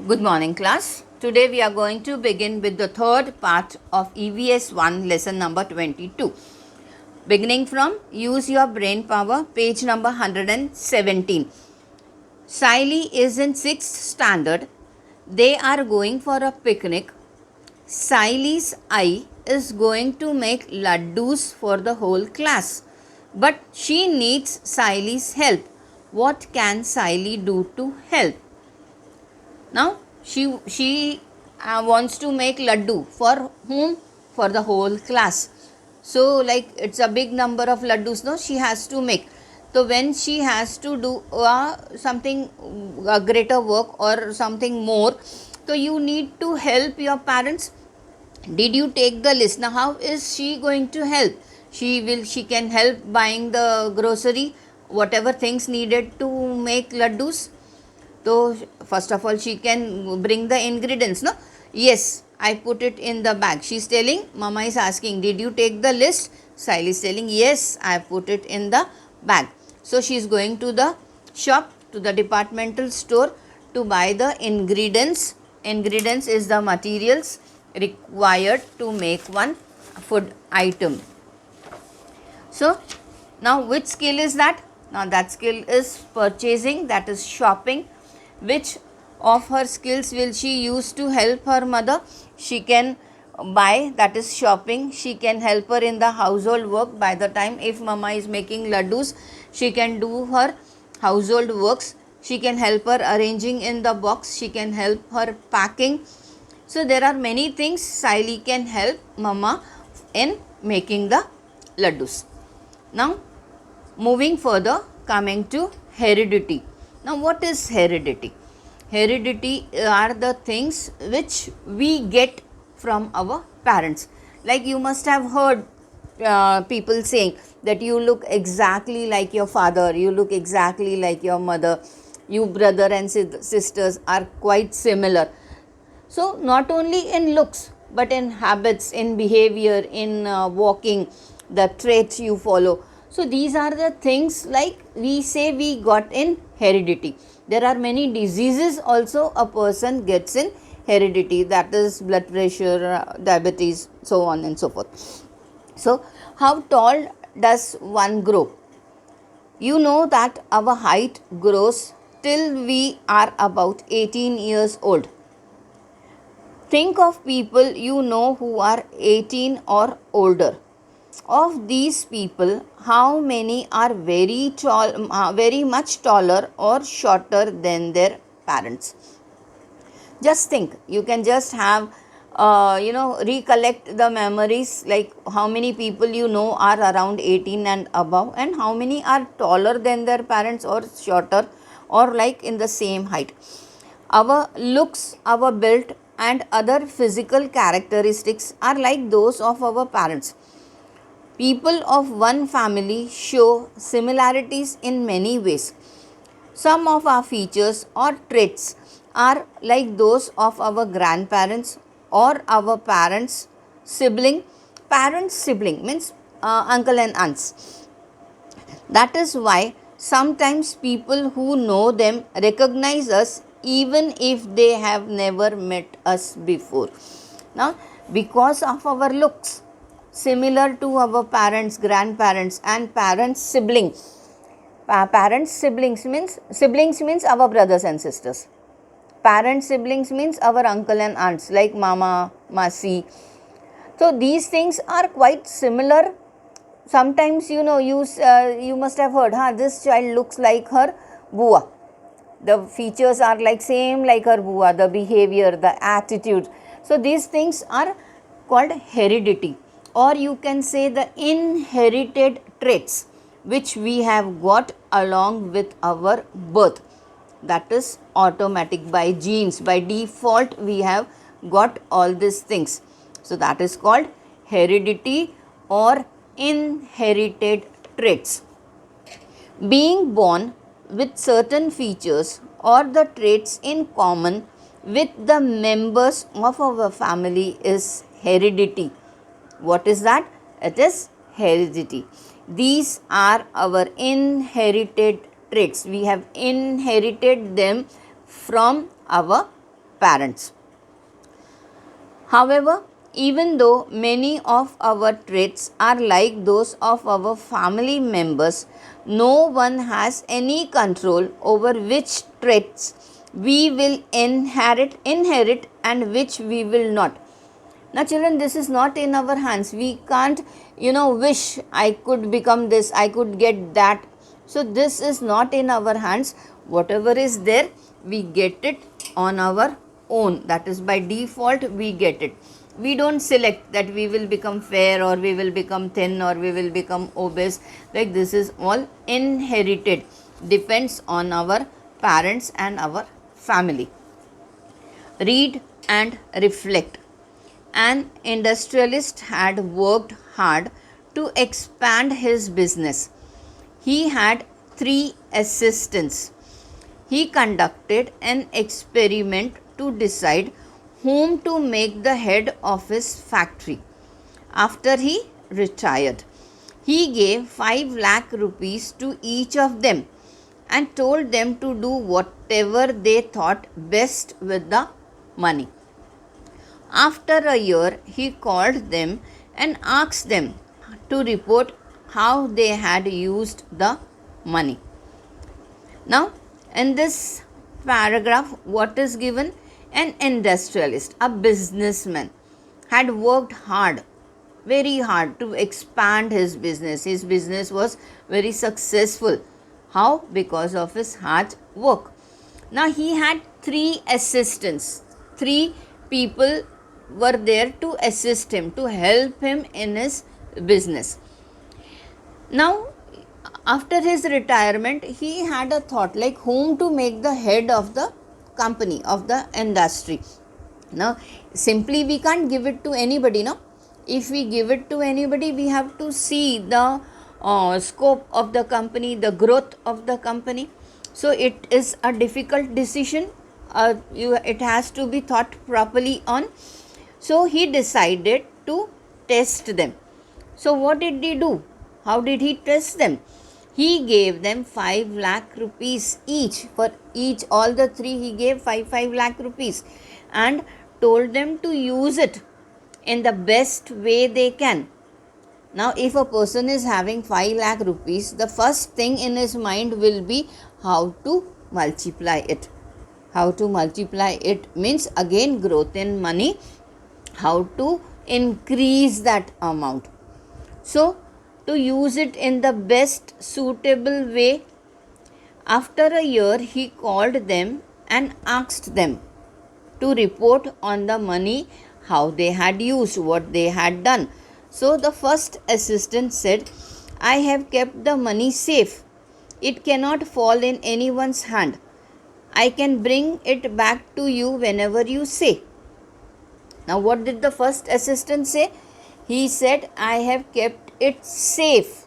Good morning, class. Today we are going to begin with the third part of EVS 1 lesson number 22. Beginning from Use Your Brain Power, page number 117. Siley is in 6th standard. They are going for a picnic. Siley's eye is going to make laddus for the whole class. But she needs Siley's help. What can Siley do to help? Now she wants to make laddu for whom? For the whole class. So like it's a big number of laddus, no, she has to make. So when she has to do something, a greater work or something more, so you need to help your parents. Did you take the list? Now how is she going to help? She can help buying the grocery, whatever things needed to make laddus. So first of all she can bring the ingredients, no? Yes, I put it in the bag. She's telling, mama is asking, did you take the list? Siley is telling, yes, I put it in the bag. So she is going to the shop, to the departmental store to buy the ingredients. Ingredients is the materials required to make one food item. So now which skill is that? Now that skill is purchasing, that is shopping. Which of her skills will she use to help her mother? She can buy, that is shopping. She can help her in the household work. By the time if mama is making laddus, she can do her household works. She can help her arranging in the box. She can help her packing. So there are many things Siley can help mama in making the laddus. Now moving further, coming to heredity. Now what is heredity? Heredity are the things which we get from our parents. Like you must have heard people saying that you look exactly like your father, you look exactly like your mother, you brother and sisters are quite similar. So not only in looks but in habits, in behavior, in walking, the traits you follow. So these are the things like we say we got in heredity. There are many diseases also a person gets in heredity, that is blood pressure, diabetes, so on and so forth. So how tall does one grow? You know that our height grows till we are about 18 years old. Think of people you know who are 18 or older. Of these people, how many are very tall, very much taller or shorter than their parents? Just think, you can just have recollect the memories, like how many people you know are around 18 and above, and how many are taller than their parents or shorter or like in the same height. Our looks, our build and other physical characteristics are like those of our parents. People of one family show similarities in many ways. Some of our features or traits are like those of our grandparents or our parents' sibling. Parents' sibling means uncle and aunts. That is why sometimes people who know them recognize us even if they have never met us before. Now, because of our looks, similar to our parents, grandparents, and parents' siblings. Parents' siblings means our brothers and sisters. Parents' siblings means our uncle and aunts like mama, masi. So these things are quite similar. Sometimes you must have heard, this child looks like her bua. The features are like same like her bua, the behavior, the attitude. So these things are called heredity, or you can say the inherited traits which we have got along with our birth. That is automatic, by genes, by default we have got all these things. So that is called heredity or inherited traits. Being born with certain features or the traits in common with the members of our family is heredity. What is that? It is heredity. These are our inherited traits. We have inherited them from our parents. However, even though many of our traits are like those of our family members, no one has any control over which traits we will inherit and which we will not. Now children, this is not in our hands. We can't, wish I could become this, I could get that. So this is not in our hands. Whatever is there, we get it on our own. That is by default we get it. We don't select that we will become fair or we will become thin or we will become obese. Like this is all inherited. Depends on our parents and our family. Read and reflect. An industrialist had worked hard to expand his business. He had 3 assistants. He conducted an experiment to decide whom to make the head of his factory. After he retired, he gave 5 lakh rupees to each of them and told them to do whatever they thought best with the money. After a year, he called them and asked them to report how they had used the money. Now, in this paragraph, what is given? An industrialist, a businessman, had worked hard, very hard to expand his business. His business was very successful. How? Because of his hard work. Now, he had 3 assistants. 3 people were there to assist him, to help him in his business. Now, after his retirement, he had a thought like whom to make the head of the company, of the industry. Now, simply we can't give it to anybody, no? If we give it to anybody, we have to see the scope of the company, the growth of the company. So, it is a difficult decision. It has to be thought properly on. So, he decided to test them. So, what did he do? How did he test them? He gave them 5 lakh rupees each. For each, all the 3, he gave 5 lakh rupees and told them to use it in the best way they can. Now, if a person is having 5 lakh rupees, the first thing in his mind will be how to multiply it. How to multiply it means again growth in money. How to increase that amount. So, to use it in the best suitable way. After a year, he called them and asked them to report on the money, how they had used, what they had done. So, the first assistant said, I have kept the money safe. It cannot fall in anyone's hand. I can bring it back to you whenever you say. Now, what did the first assistant say? He said, I have kept it safe.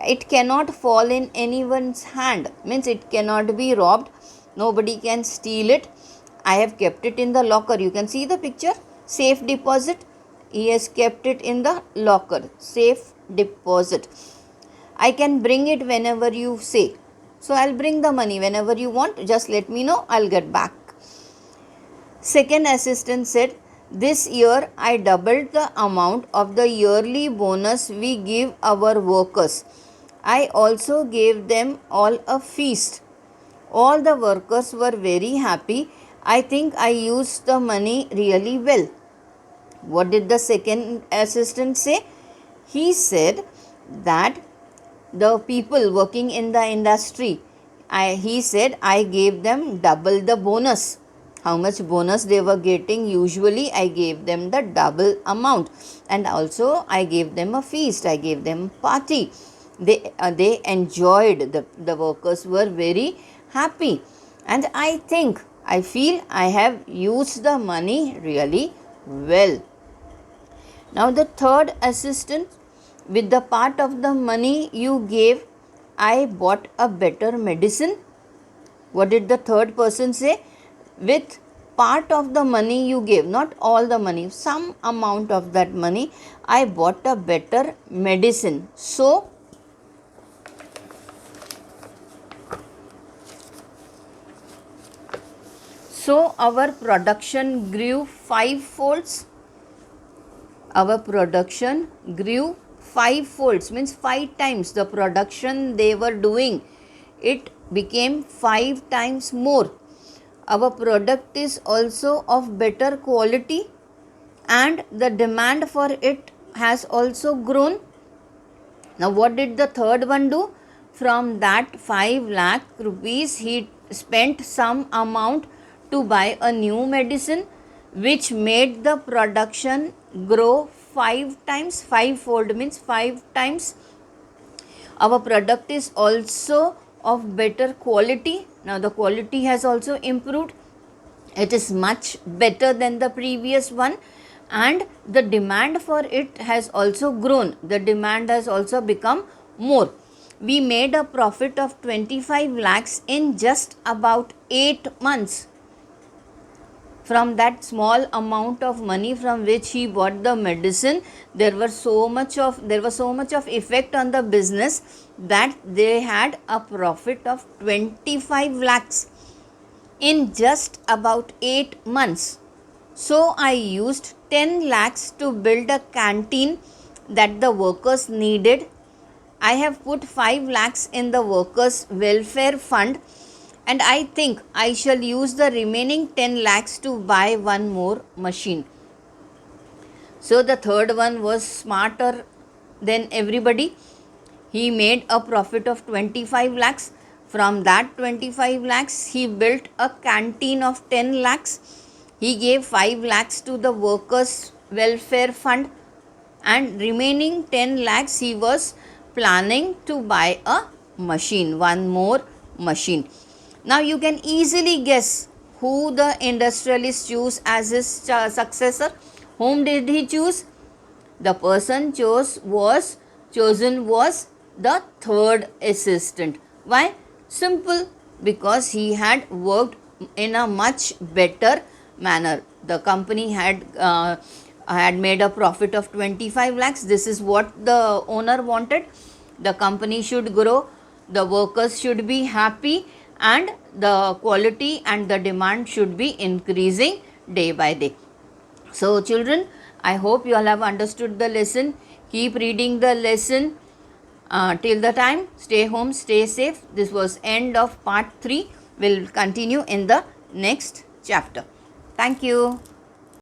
It cannot fall in anyone's hand. Means it cannot be robbed. Nobody can steal it. I have kept it in the locker. You can see the picture. Safe deposit. He has kept it in the locker. Safe deposit. I can bring it whenever you say. So, I'll bring the money whenever you want. Just let me know. I'll get back. Second assistant said, this year I doubled the amount of the yearly bonus we give our workers. I also gave them all a feast. All the workers were very happy. I think I used the money really well. What did the second assistant say? He said that the people working in the industry, he said I gave them double the bonus. How much bonus they were getting? Usually I gave them the double amount, and also I gave them a feast, I gave them party. They enjoyed, the workers were very happy, and I feel I have used the money really well. Now the third assistant, with the part of the money you gave, I bought a better medicine. What did the third person say? With part of the money you gave, not all the money, some amount of that money, I bought a better medicine. So, So our production grew 5 folds. Our production grew 5 folds, means 5 times the production they were doing, it became 5 times more. Our product is also of better quality and the demand for it has also grown. Now what did the third one do? From that 5 lakh rupees he spent some amount to buy a new medicine, which made the production grow 5 times. 5-fold means 5 times. Our product is also of better quality. Now the quality has also improved. It is much better than the previous one, and the demand for it has also grown. The demand has also become more. We made a profit of 25 lakhs in just about 8 months. From that small amount of money from which he bought the medicine, there was so much of effect on the business that they had a profit of 25 lakhs in just about 8 months. So I used 10 lakhs to build a canteen that the workers needed. I have put 5 lakhs in the workers' welfare fund, and I think I shall use the remaining 10 lakhs to buy one more machine. So the third one was smarter than everybody. He made a profit of 25 lakhs. From that 25 lakhs, he built a canteen of 10 lakhs. He gave 5 lakhs to the workers' welfare fund, and remaining 10 lakhs he was planning to buy a machine, one more machine. Now you can easily guess who the industrialist chose as his successor. Whom did he choose? The person chosen was the third assistant. Why? Simple, because he had worked in a much better manner. The company had made a profit of 25 lakhs. This is what the owner wanted. The company should grow, the workers should be happy, and the quality and the demand should be increasing day by day. So children, I hope you all have understood the lesson. Keep reading the lesson till the time. Stay home, stay safe. This was end of part 3. We'll continue in the next chapter. Thank you.